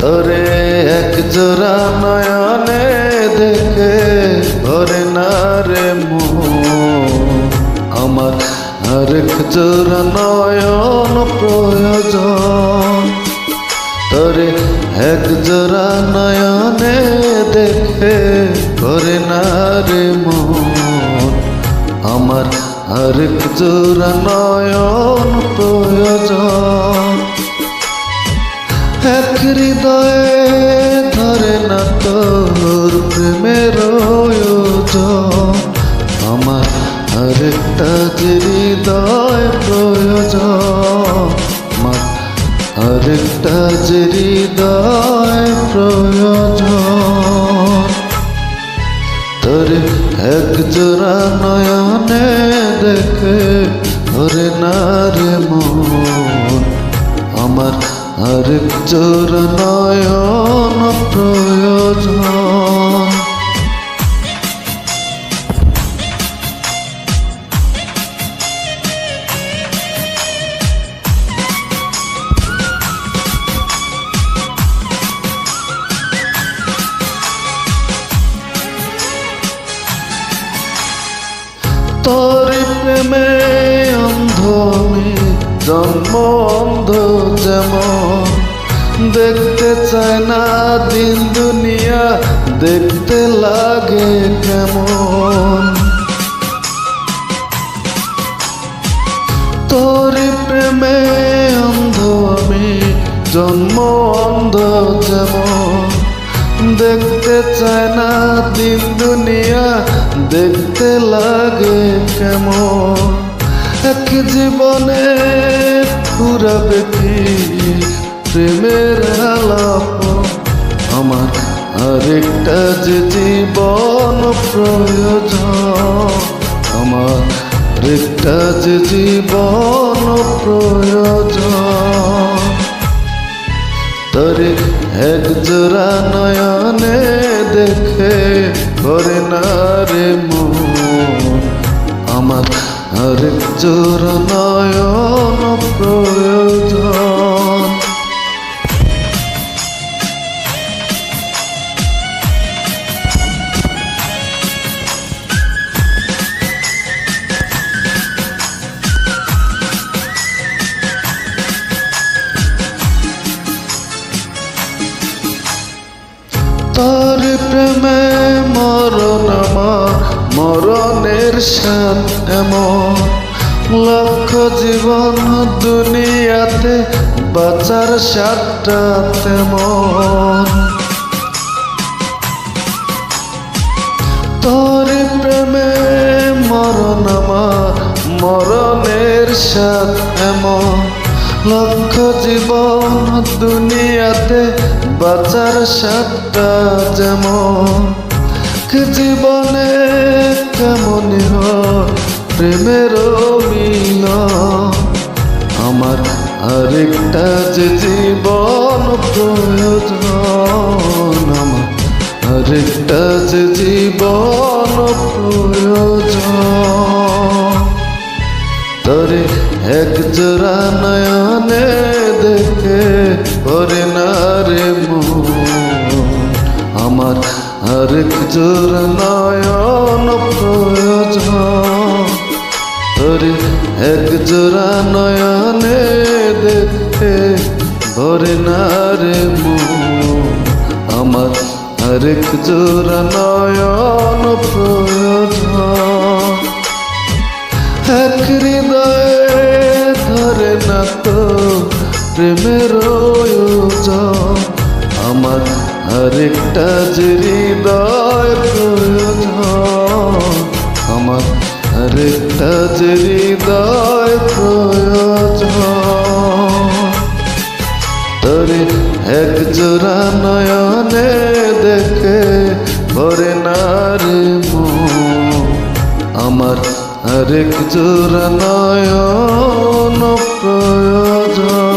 তোরে এক জোড়া নয়নে দেখে ভরে না রে মন, আমার আরেক জোড়া নয়ন প্রয়োজন। তোরে এক জোড়া নয়নে দেখে ভরে না রে মন, আমার আরেক জোড়া নয়ন প্রয়োজন। এক হৃদয়ে ধরে না তোর প্রেমের আয়োজন, আমার আরেকটা যে হৃদয় প্রয়োজন, আমার আরেকটা যে হৃদয় প্রয়োজন। তোর এক জোড়া নয়নে দেখে ধরে না রে মন, আমার আরেক জোড়া নয়ন প্রয়োজন। তোর প্রেমে অন্ধ আমি, জন্ম অন্ধ যেমন, দেখতে চায় না দিন দুনিয়া, দেখতে লাগে কেমন। তোর প্রেমে অন্ধ আমি, জন্ম অন্ধ যেমন, দেখতে চায় না দিন দুনিয়া, দেখতে লাগে কেমন। এক জীবনে ফুরাবে কি প্রেমের আলাপ, আমার আরেকটা যে জীবন প্রয়োজন, আমার আরেকটা যে জীবন প্রয়োজন। তোরে এক জোড়া নয়নে দেখে ভরে না রে মন, আমার আরেক জোড়া নয়ন প্রয়োজন। তোর প্রেমে মরণ আমার, মরণের সাথ এমন, লক্ষ জীবন দুনিয়াতে বাঁচার সাতটা তেমন। তোর প্রেমে মরণ আমার, মরণের সাথ এমন, লক্ষ জীবন দুনিয়াতে বাঁচার সাতটা যেমন। জীবনে কেমন হয় প্রেমের মিলন, আমার আরেকটা যে জীবন প্রয়োজন, আমার আরেকটা যে জীবন প্রয়োজন। তোরে এক জোড়া নয়নে দেখে ভরে না রে মন, আমার আরেক জোড়া নয়ন প্রয়োজন। তোরে এক জোড়া নয়নে দেখে ভরে না রে মন, আমার আরেক জোড়া নয়ন প্রয়োজন। এক হৃদয়ে ধরে না তো প্রেমের আয়োজন, আমার আরেকটা যে হৃদয় প্রয়োজন, আমার আরেকটা যে হৃদয় প্রয়োজন। তোরে এক জোড়া নয়নে দেখে ভরে না রে মন, আমার আরেক জোড়া নয়ন প্রয়োজন।